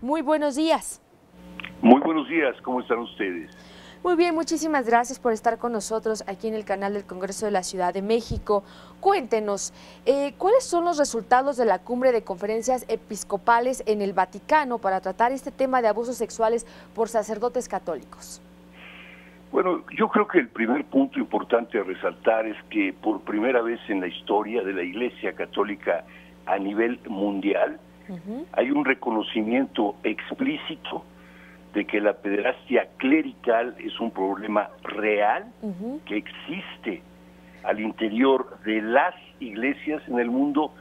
Muy buenos días. Muy buenos días, ¿cómo están ustedes? Muy bien, muchísimas gracias por estar con nosotros aquí en el canal del Congreso de la Ciudad de México. Cuéntenos, ¿cuáles son los resultados de la cumbre de conferencias episcopales en el Vaticano para tratar este tema de abusos sexuales por sacerdotes católicos? Bueno, yo creo que el primer punto importante a resaltar es que por primera vez en la historia de la Iglesia Católica a nivel mundial hay un reconocimiento explícito de que la pederastia clerical es un problema real que existe al interior de las iglesias en el mundo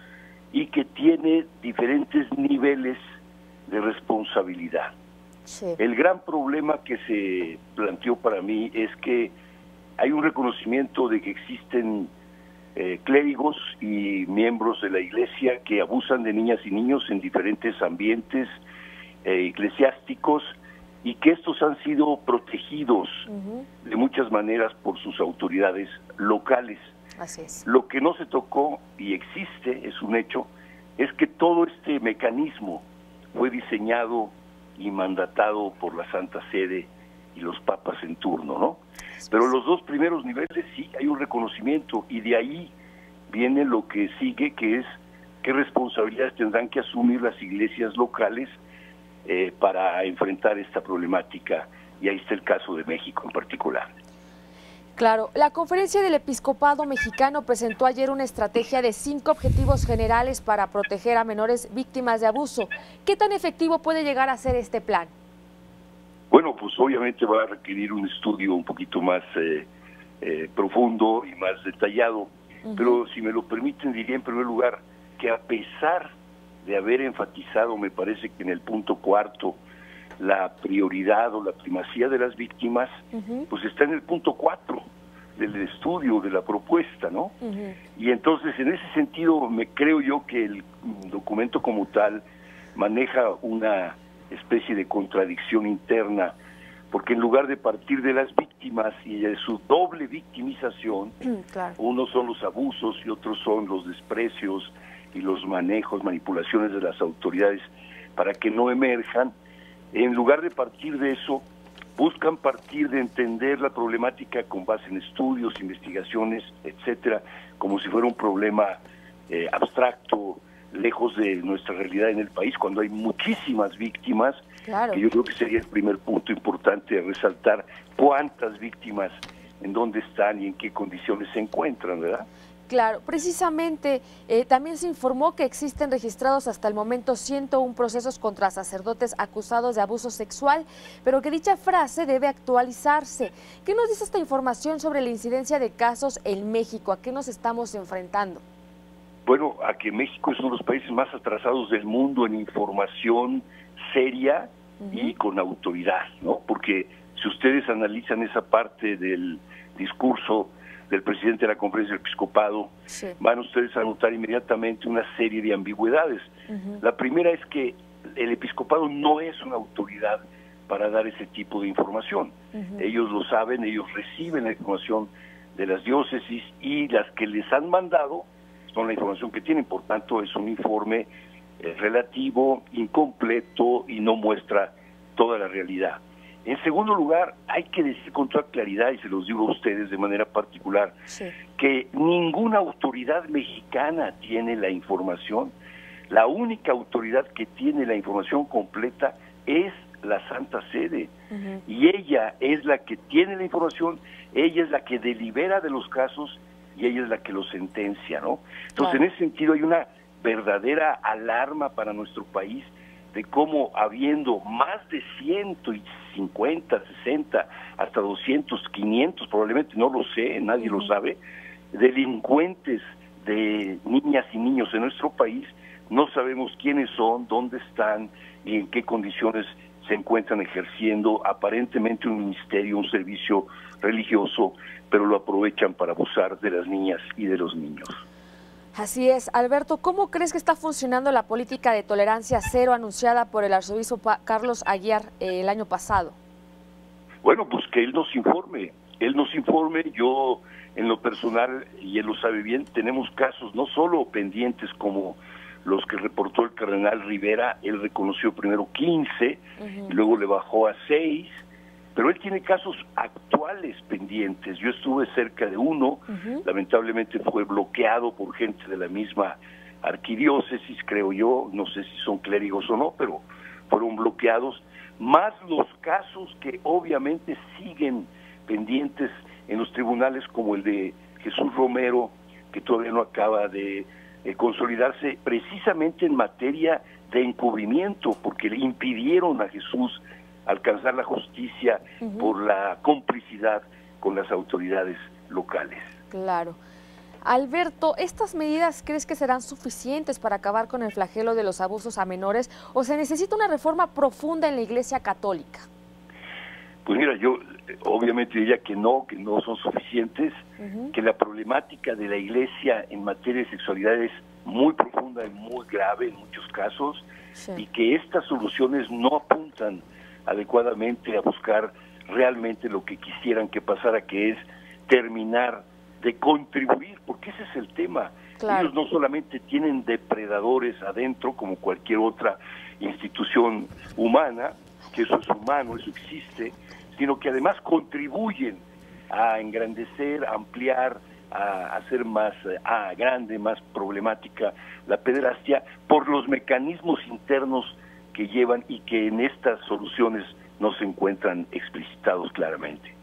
y que tiene diferentes niveles de responsabilidad. Sí. El gran problema que se planteó para mí es que hay un reconocimiento de que existen clérigos y miembros de la iglesia que abusan de niñas y niños en diferentes ambientes eclesiásticos, y que estos han sido protegidos de muchas maneras por sus autoridades locales. Así es. Lo que no se tocó, y existe, es un hecho, es que todo este mecanismo fue diseñado y mandatado por la Santa Sede y los papas en turno, ¿no? Pero los dos primeros niveles sí hay un reconocimiento, y de ahí viene lo que sigue, que es qué responsabilidades tendrán que asumir las iglesias locales para enfrentar esta problemática, y ahí está el caso de México en particular. Claro, la Conferencia del Episcopado Mexicano presentó ayer una estrategia de 5 objetivos generales para proteger a menores víctimas de abuso. ¿Qué tan efectivo puede llegar a ser este plan? Bueno, pues obviamente va a requerir un estudio un poquito más profundo y más detallado, pero si me lo permiten diría en primer lugar que a pesar de haber enfatizado, me parece que en el punto 4, la prioridad o la primacía de las víctimas, pues está en el punto 4 del estudio, de la propuesta, ¿no? Y entonces, en ese sentido, creo yo que el documento como tal maneja una especie de contradicción interna, porque en lugar de partir de las víctimas y de su doble victimización, claro, unos son los abusos y otros son los desprecios y los manejos, manipulaciones de las autoridades para que no emerjan, en lugar de partir de eso, buscan partir de entender la problemática con base en estudios, investigaciones, etcétera, como si fuera un problema abstracto, lejos de nuestra realidad en el país, cuando hay muchísimas víctimas. Claro. Que yo creo que sería el primer punto importante a resaltar, cuántas víctimas, en dónde están y en qué condiciones se encuentran, ¿verdad? Claro, precisamente también se informó que existen registrados hasta el momento 101 procesos contra sacerdotes acusados de abuso sexual, pero que dicha frase debe actualizarse. ¿Qué nos dice esta información sobre la incidencia de casos en México? ¿A qué nos estamos enfrentando? Bueno, a que México es uno de los países más atrasados del mundo en información seria y con autoridad, ¿no? Porque si ustedes analizan esa parte del discurso del presidente de la Conferencia del Episcopado, van ustedes a notar inmediatamente una serie de ambigüedades. La primera es que el episcopado no es una autoridad para dar ese tipo de información. Ellos lo saben, ellos reciben la información de las diócesis y las que les han mandado son la información que tienen, por tanto es un informe relativo, incompleto y no muestra toda la realidad. En segundo lugar, hay que decir con toda claridad, y se los digo a ustedes de manera particular, que ninguna autoridad mexicana tiene la información. La única autoridad que tiene la información completa es la Santa Sede, y ella es la que tiene la información, ella es la que delibera de los casos y ella es la que los sentencia, ¿no? Entonces, en ese sentido hay una verdadera alarma para nuestro país de cómo, habiendo más de 150, 60, hasta 200, 500, probablemente, no lo sé, nadie lo sabe, delincuentes de niñas y niños en nuestro país, no sabemos quiénes son, dónde están y en qué condiciones se encuentran ejerciendo aparentemente un ministerio, un servicio religioso, pero lo aprovechan para abusar de las niñas y de los niños. Así es. Alberto, ¿cómo crees que está funcionando la política de tolerancia cero anunciada por el arzobispo Carlos Aguiar el año pasado? Bueno, pues que él nos informe. Yo, en lo personal, y él lo sabe bien, tenemos casos no solo pendientes como los que reportó el cardenal Rivera. Él reconoció primero 15, y luego le bajó a 6, pero él tiene casos actuales pendientes. Yo estuve cerca de uno, lamentablemente fue bloqueado por gente de la misma arquidiócesis, creo yo, no sé si son clérigos o no, pero fueron bloqueados, más los casos que obviamente siguen pendientes en los tribunales, como el de Jesús Romero, que todavía no acaba de consolidarse, precisamente en materia de encubrimiento, porque le impidieron a Jesús alcanzar la justicia por la complicidad con las autoridades locales. Claro. Alberto, ¿estas medidas crees que serán suficientes para acabar con el flagelo de los abusos a menores o se necesita una reforma profunda en la Iglesia Católica? Pues mira, yo obviamente diría que no son suficientes, que la problemática de la Iglesia en materia de sexualidad es muy profunda y muy grave en muchos casos, y que estas soluciones no apuntan adecuadamente a buscar realmente lo que quisieran que pasara, que es terminar de contribuir, porque ese es el tema. Claro. Ellos no solamente tienen depredadores adentro, como cualquier otra institución humana, que eso es humano, eso existe, sino que además contribuyen a engrandecer, a ampliar, a hacer más grande, más problemática la pederastia por los mecanismos internos que llevan y que en estas soluciones no se encuentran explicitados claramente.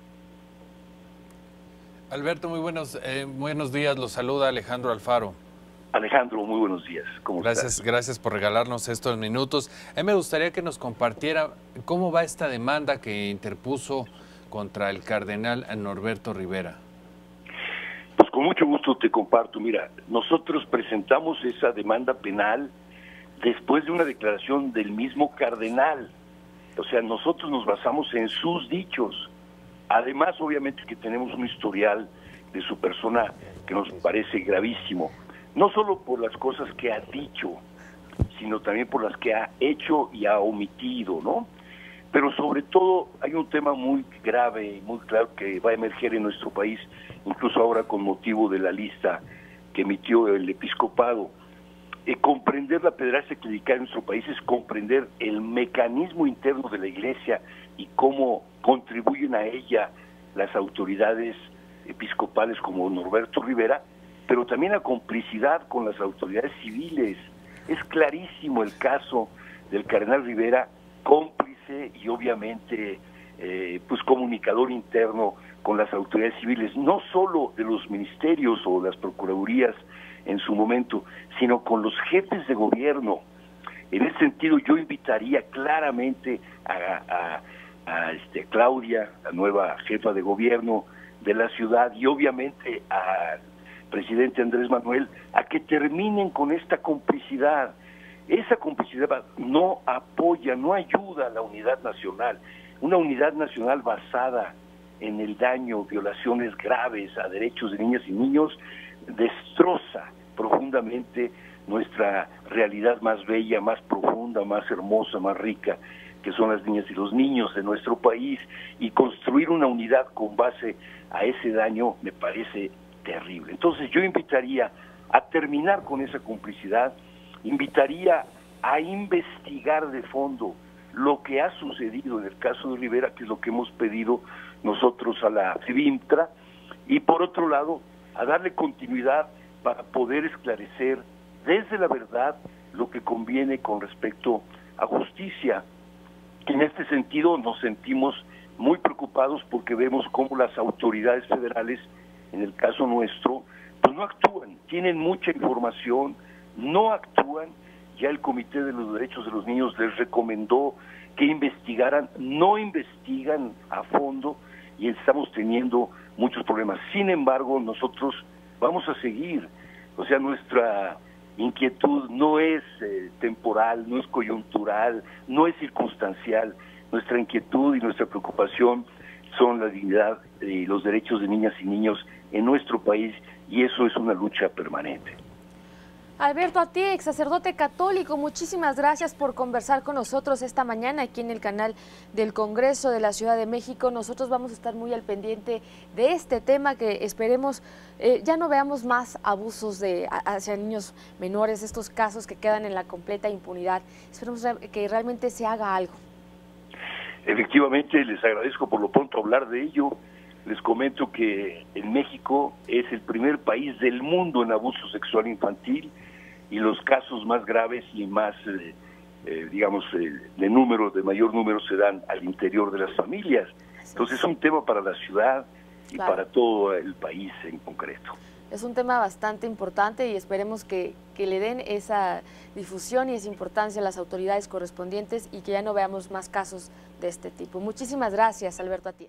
Alberto, muy buenos días, los saluda Alejandro Alfaro. Alejandro, muy buenos días. ¿Cómo estás? Gracias por regalarnos estos minutos. Me gustaría que nos compartiera cómo va esta demanda que interpuso contra el cardenal Norberto Rivera. Pues con mucho gusto te comparto. Mira, nosotros presentamos esa demanda penal después de una declaración del mismo cardenal. O sea, nosotros nos basamos en sus dichos. Además, obviamente que tenemos un historial de su persona que nos parece gravísimo, no solo por las cosas que ha dicho, sino también por las que ha hecho y ha omitido, ¿no? Pero sobre todo hay un tema muy grave y muy claro que va a emerger en nuestro país, incluso ahora con motivo de la lista que emitió el episcopado. Comprender la pederastia clerical en nuestro país es comprender el mecanismo interno de la Iglesia y cómo contribuyen a ella las autoridades episcopales como Norberto Rivera, pero también la complicidad con las autoridades civiles. Es clarísimo el caso del cardenal Rivera, cómplice y obviamente pues comunicador interno con las autoridades civiles, no solo de los ministerios o las procuradurías en su momento, sino con los jefes de gobierno. En ese sentido, yo invitaría claramente a Claudia, la nueva jefa de gobierno de la ciudad, y obviamente al presidente Andrés Manuel, a que terminen con esta complicidad. Esa complicidad no apoya, no ayuda a la unidad nacional. Una unidad nacional basada en el daño, violaciones graves a derechos de niñas y niños, destroza profundamente nuestra realidad más bella, más profunda, más hermosa, más rica, que son las niñas y los niños de nuestro país, y construir una unidad con base a ese daño me parece terrible. Entonces yo invitaría a terminar con esa complicidad, invitaría a investigar de fondo lo que ha sucedido en el caso de Rivera, que es lo que hemos pedido nosotros a la FEBIMTRA, y por otro lado, a darle continuidad para poder esclarecer desde la verdad lo que conviene con respecto a justicia. En este sentido nos sentimos muy preocupados porque vemos cómo las autoridades federales, en el caso nuestro, pues no actúan, tienen mucha información, no actúan. Ya el Comité de los Derechos de los Niños les recomendó que investigaran, no investigan a fondo y estamos teniendo muchos problemas. Sin embargo, nosotros vamos a seguir, o sea, nuestra inquietud no es temporal, no es coyuntural, no es circunstancial. Nuestra inquietud y nuestra preocupación son la dignidad y los derechos de niñas y niños en nuestro país, y eso es una lucha permanente. Alberto Atié, ex sacerdote católico, muchísimas gracias por conversar con nosotros esta mañana aquí en el canal del Congreso de la Ciudad de México. Nosotros vamos a estar muy al pendiente de este tema, que esperemos ya no veamos más abusos hacia niños menores, estos casos que quedan en la completa impunidad. Esperemos que realmente se haga algo. Efectivamente, les agradezco por lo pronto hablar de ello. Les comento que en México es el primer país del mundo en abuso sexual infantil y los casos más graves y más, de mayor número se dan al interior de las familias. Entonces es un tema para la ciudad y para todo el país en concreto. Es un tema bastante importante y esperemos que le den esa difusión y esa importancia a las autoridades correspondientes y que ya no veamos más casos de este tipo. Muchísimas gracias, Alberto Atié.